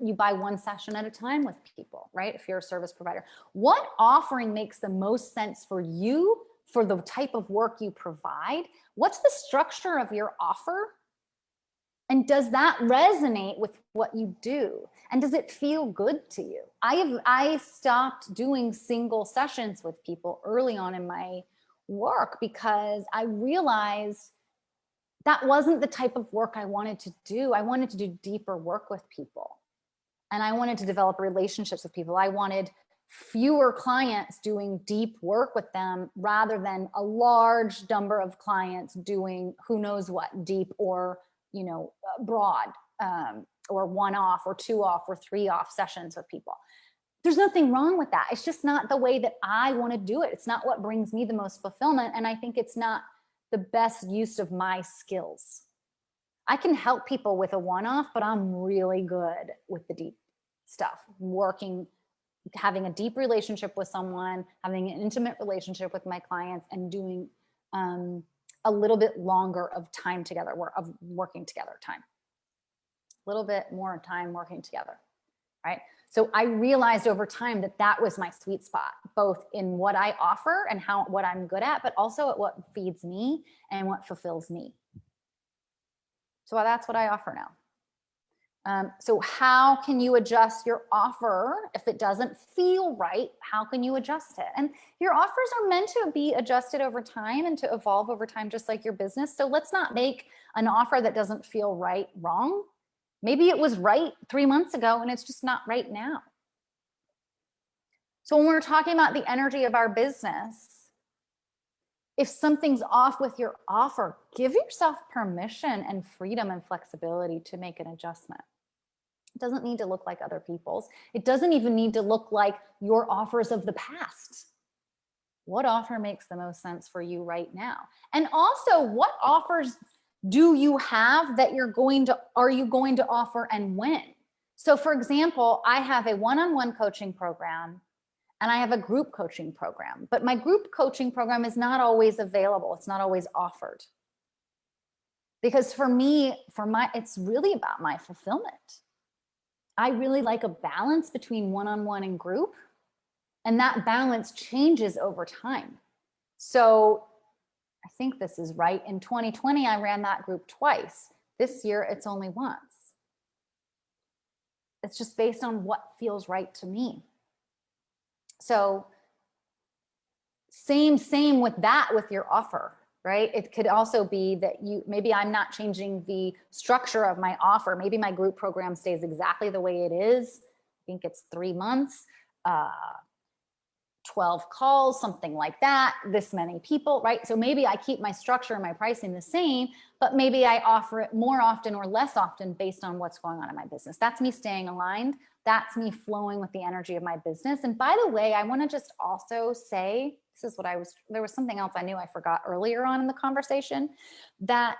you buy 1 session at a time with people, right? If you're a service provider, what offering makes the most sense for you, for the type of work you provide? What's the structure of your offer? And does that resonate with what you do? And does it feel good to you? I stopped doing single sessions with people early on in my work because I realized that wasn't the type of work I wanted to do. I wanted to do deeper work with people. And I wanted to develop relationships with people. I wanted fewer clients doing deep work with them rather than a large number of clients doing who knows what deep or broad, or 1 off or 2 off or 3 off sessions with people. There's nothing wrong with that. It's just not the way that I want to do it. It's not what brings me the most fulfillment. And I think it's not the best use of my skills. I can help people with a 1-off, but I'm really good with the deep stuff, working having a deep relationship with someone, having an intimate relationship with my clients, and doing a little bit longer of time together, of working together time. A little bit more time working together, right? So I realized over time that that was my sweet spot, both in what I offer and what I'm good at, but also at what feeds me and what fulfills me. So that's what I offer now. So how can you adjust your offer if it doesn't feel right? How can you adjust it? And your offers are meant to be adjusted over time and to evolve over time, just like your business. So let's not make an offer that doesn't feel right wrong. Maybe it was right 3 months ago and it's just not right now. So when we're talking about the energy of our business, if something's off with your offer, give yourself permission and freedom and flexibility to make an adjustment. It doesn't need to look like other people's. It doesn't even need to look like your offers of the past. What offer makes the most sense for you right now? And also, what offers do you have that are you going to offer, and when? So for example, I have a one-on-one coaching program and I have a group coaching program, but my group coaching program is not always available. It's not always offered. Because for me, it's really about my fulfillment. I really like a balance between one-on-one and group, and that balance changes over time. So I think this is right. In 2020, I ran that group twice. This year, it's only once. It's just based on what feels right to me. So same with that, with your offer, right? It could also be that maybe I'm not changing the structure of my offer. Maybe my group program stays exactly the way it is. I think it's 3 months, 12 calls, something like that, this many people, right? So maybe I keep my structure and my pricing the same, but maybe I offer it more often or less often based on what's going on in my business. That's me staying aligned. That's me flowing with the energy of my business. And by the way, I want to just also say, there was something else I knew I forgot earlier on in the conversation, that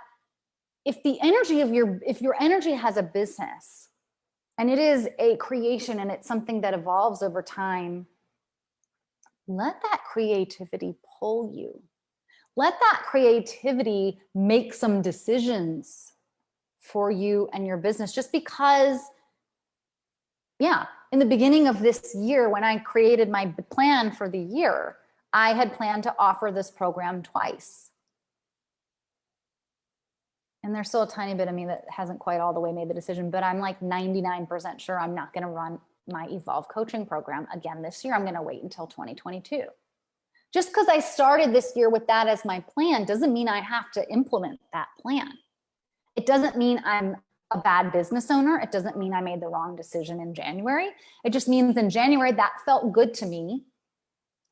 if your energy has a business and it is a creation and it's something that evolves over time, let that creativity pull you. Let that creativity make some decisions for you and your business. Just because, in the beginning of this year, when I created my plan for the year, I had planned to offer this program twice. And there's still a tiny bit of me that hasn't quite all the way made the decision, but I'm like 99% sure I'm not going to run my Evolve coaching program again this year. I'm going to wait until 2022. Just because I started this year with that as my plan doesn't mean I have to implement that plan. It doesn't mean I'm a bad business owner. It doesn't mean I made the wrong decision in January. It just means in January that felt good to me.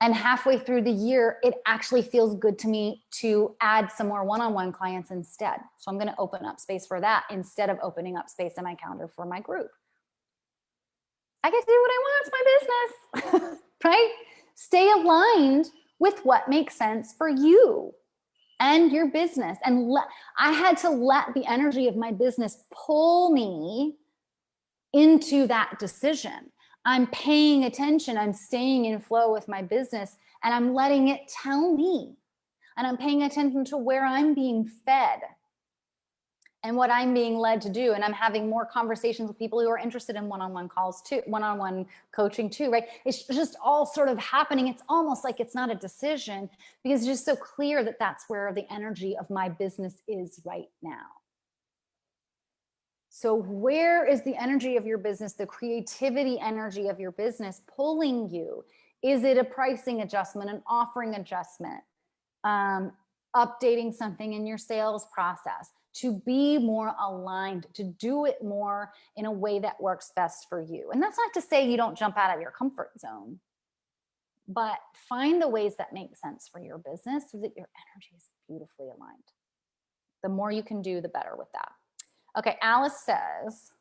And halfway through the year, it actually feels good to me to add some more one-on-one clients instead. So I'm going to open up space for that instead of opening up space in my calendar for my group. I get to do what I want. It's my business, right? Stay aligned with what makes sense for you and your business. And I had to let the energy of my business pull me into that decision. I'm paying attention. I'm staying in flow with my business and I'm letting it tell me. And I'm paying attention to where I'm being fed and what I'm being led to do. And I'm having more conversations with people who are interested in one-on-one calls too, one-on-one coaching too, right? It's just all sort of happening. It's almost like it's not a decision because it's just so clear that that's where the energy of my business is right now. So where is the energy of your business, the creativity energy of your business pulling you? Is it a pricing adjustment, an offering adjustment, updating something in your sales process to be more aligned, to do it more in a way that works best for you? And that's not to say you don't jump out of your comfort zone, but find the ways that make sense for your business so that your energy is beautifully aligned. The more you can do, the better with that. Okay, Alice says,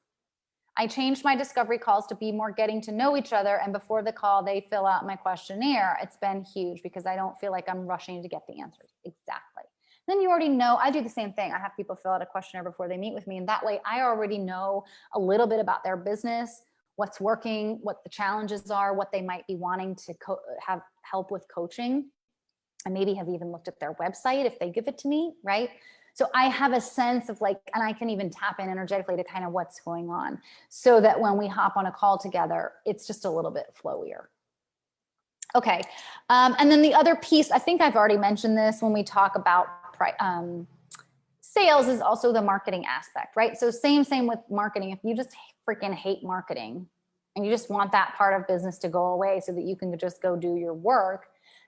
I changed my discovery calls to be more getting to know each other, and before the call, they fill out my questionnaire. It's been huge because I don't feel like I'm rushing to get the answers. Exactly. Then you already know, I do the same thing. I have people fill out a questionnaire before they meet with me, and that way I already know a little bit about their business, what's working, what the challenges are, what they might be wanting to have help with coaching. I maybe have even looked at their website if they give it to me, right? So I have a sense of like, and I can even tap in energetically to kind of what's going on so that when we hop on a call together, it's just a little bit flowier. Okay. And then the other piece, I think I've already mentioned this when we talk about sales, is also the marketing aspect, right? So same with marketing. If you just freaking hate marketing and you just want that part of business to go away so that you can just go do your work,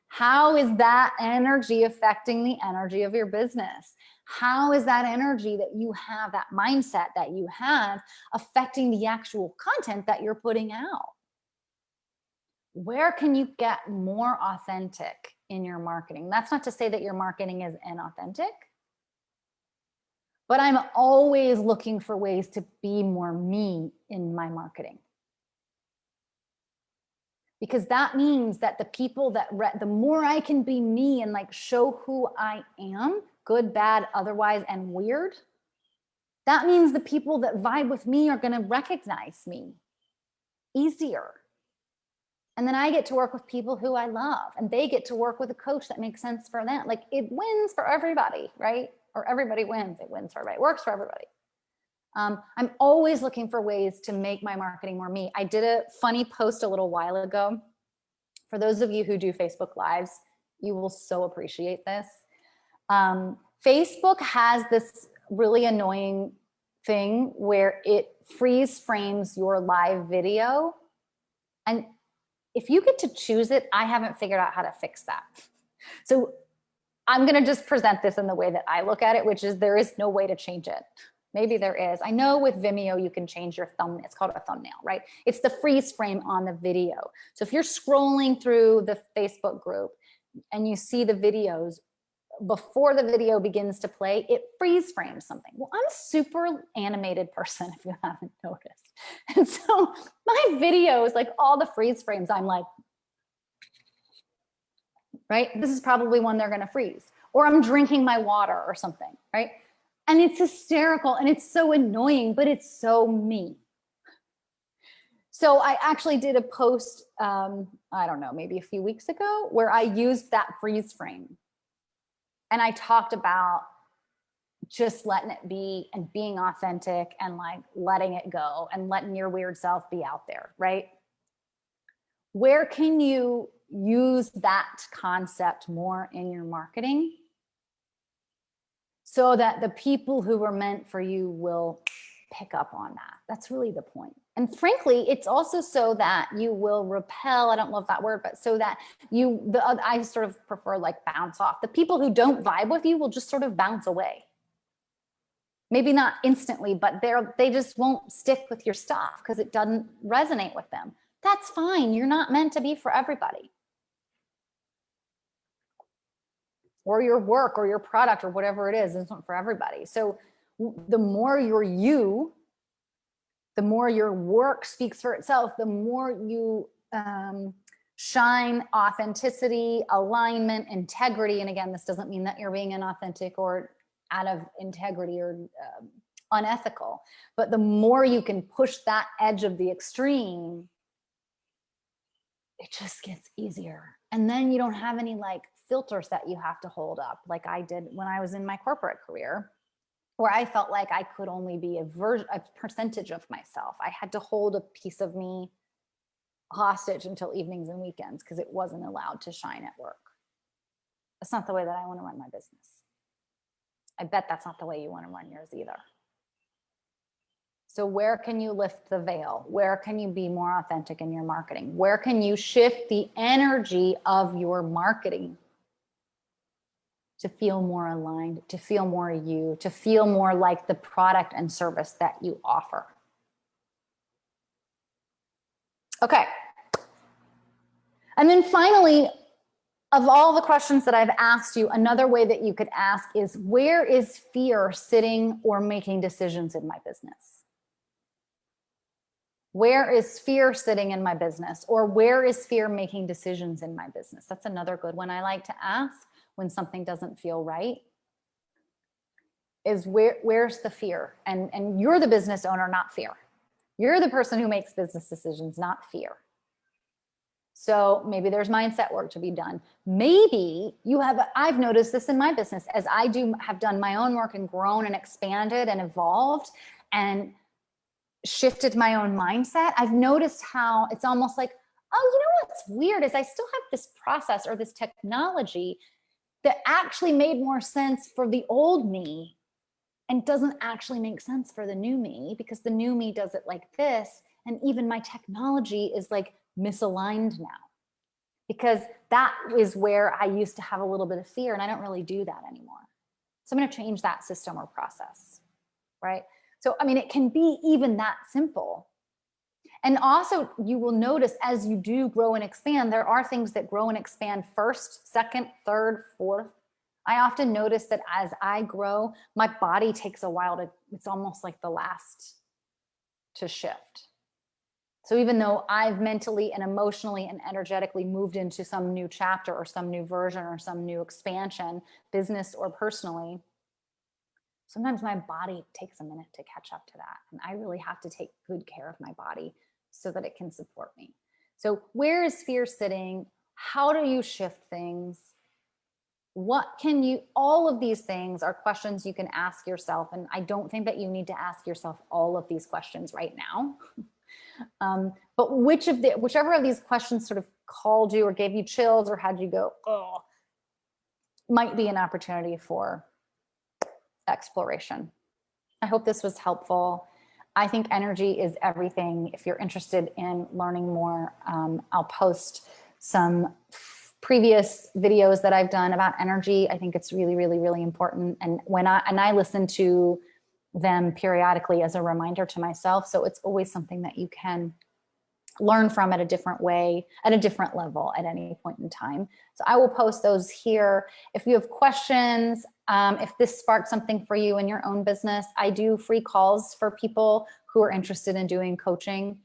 how is that energy affecting the energy of your business? How is that energy that you have, that mindset that you have, affecting the actual content that you're putting out? Where can you get more authentic in your marketing? That's not to say that your marketing is inauthentic, but I'm always looking for ways to be more me in my marketing. Because that means that the people that the more I can be me and like show who I am, good, bad, otherwise, and weird, that means the people that vibe with me are going to recognize me easier. And then I get to work with people who I love, and they get to work with a coach that makes sense for them. Like, it wins for everybody, right? Or everybody wins. It wins for everybody. It works for everybody. I'm always looking for ways to make my marketing more me. I did a funny post a little while ago. For those of you who do Facebook Lives, you will so appreciate this. Facebook has this really annoying thing where it freeze frames your live video. And if you get to choose it, I haven't figured out how to fix that. So I'm going to just present this in the way that I look at it, which is there is no way to change it. Maybe there is. I know with Vimeo, you can change your thumbnail. It's called a thumbnail, right? It's the freeze frame on the video. So if you're scrolling through the Facebook group and you see the videos, before the video begins to play, it freeze frames something. Well, I'm a super animated person, if you haven't noticed. And so my videos, like all the freeze frames, I'm like, right? This is probably one they're going to freeze. Or I'm drinking my water or something, right? And it's hysterical and it's so annoying, but it's so me. So I actually did a post, I don't know, maybe a few weeks ago, where I used that freeze frame. And I talked about just letting it be and being authentic and like letting it go and letting your weird self be out there, right? Where can you use that concept more in your marketing so that the people who were meant for you will pick up on that? That's really the point. And frankly, it's also so that you will repel, I don't love that word, but so that I sort of prefer like bounce off. The people who don't vibe with you will just sort of bounce away. Maybe not instantly, but they just won't stick with your stuff because it doesn't resonate with them. That's fine. You're not meant to be for everybody. Or your work or your product or whatever it is isn't for everybody. So the more you're you, the more your work speaks for itself, the more you shine authenticity, alignment, integrity. And again, this doesn't mean that you're being inauthentic or out of integrity or unethical, but the more you can push that edge of the extreme, it just gets easier. And then you don't have any like filters that you have to hold up, like I did when I was in my corporate career, where I felt like I could only be a percentage of myself. I had to hold a piece of me hostage until evenings and weekends because it wasn't allowed to shine at work. That's not the way that I want to run my business. I bet that's not the way you want to run yours either. So where can you lift the veil? Where can you be more authentic in your marketing? Where can you shift the energy of your marketing to feel more aligned, to feel more you, to feel more like the product and service that you offer? Okay. And then finally, of all the questions that I've asked you, another way that you could ask is, where is fear sitting or making decisions in my business? Where is fear sitting in my business? Or where is fear making decisions in my business? That's another good one I like to ask when something doesn't feel right, is where's the fear? And you're the business owner, not fear. You're the person who makes business decisions, not fear. So maybe there's mindset work to be done. Maybe you have, I've noticed this in my business as I have done my own work and grown and expanded and evolved and shifted my own mindset. I've noticed how it's almost like, oh, you know what's weird is I still have this process or this technology that actually made more sense for the old me and doesn't actually make sense for the new me, because the new me does it like this. And even my technology is like misaligned now, because that is where I used to have a little bit of fear, and I don't really do that anymore. So I'm going to change that system or process, right? So, I mean, it can be even that simple. And also you will notice as you do grow and expand, there are things that grow and expand first, second, third, fourth. I often notice that as I grow, my body takes a while to, it's almost like the last to shift. So even though I've mentally and emotionally and energetically moved into some new chapter or some new version or some new expansion, business or personally, sometimes my body takes a minute to catch up to that. And I really have to take good care of my body so that it can support me. So where is fear sitting? How do you shift things? What can you, all of these things are questions you can ask yourself. And I don't think that you need to ask yourself all of these questions right now. But whichever of these questions sort of called you or gave you chills or had you go, oh, might be an opportunity for exploration. I hope this was helpful. I think energy is everything. If you're interested in learning more, I'll post some previous videos that I've done about energy. I think it's really, really, really important. And I listen to them periodically as a reminder to myself. So it's always something that you can learn from at a different way, at a different level at any point in time. So I will post those here. If you have questions, if this sparked something for you in your own business, I do free calls for people who are interested in doing coaching,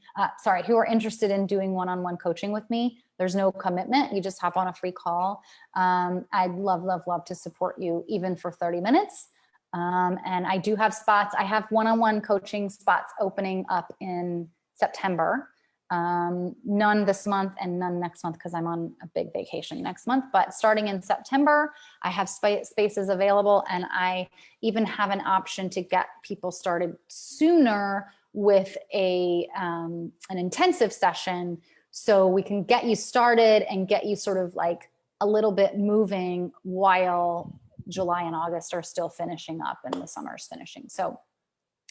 who are interested in doing one-on-one coaching with me. There's no commitment. You just hop on a free call. I'd love, love, love to support you even for 30 minutes. And I do have spots. I have one-on-one coaching spots opening up in September. None this month and none next month because I'm on a big vacation next month. But starting in September, I have spaces available, and I even have an option to get people started sooner with an intensive session, so we can get you started and get you sort of like a little bit moving while July and August are still finishing up and the summer is finishing. So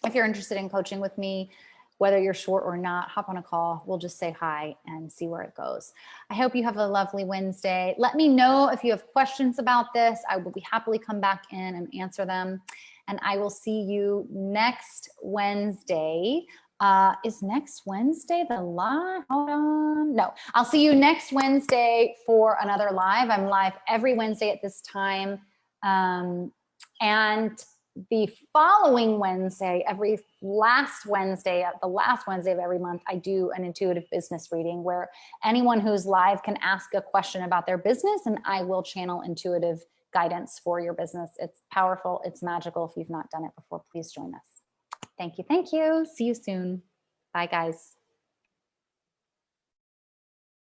if you're interested in coaching with me, whether you're short or not, hop on a call. We'll just say hi and see where it goes. I hope you have a lovely Wednesday. Let me know if you have questions about this. I will be happily come back in and answer them. And I will see you next Wednesday. Is next Wednesday the live? Hold on. No, I'll see you next Wednesday for another live. I'm live every Wednesday at this time. And the following Wednesday, the last Wednesday of every month, I do an intuitive business reading where anyone who's live can ask a question about their business and I will channel intuitive guidance for your business. It's powerful. It's magical. If you've not done it before, please join us. Thank you. Thank you. See you soon. Bye, guys.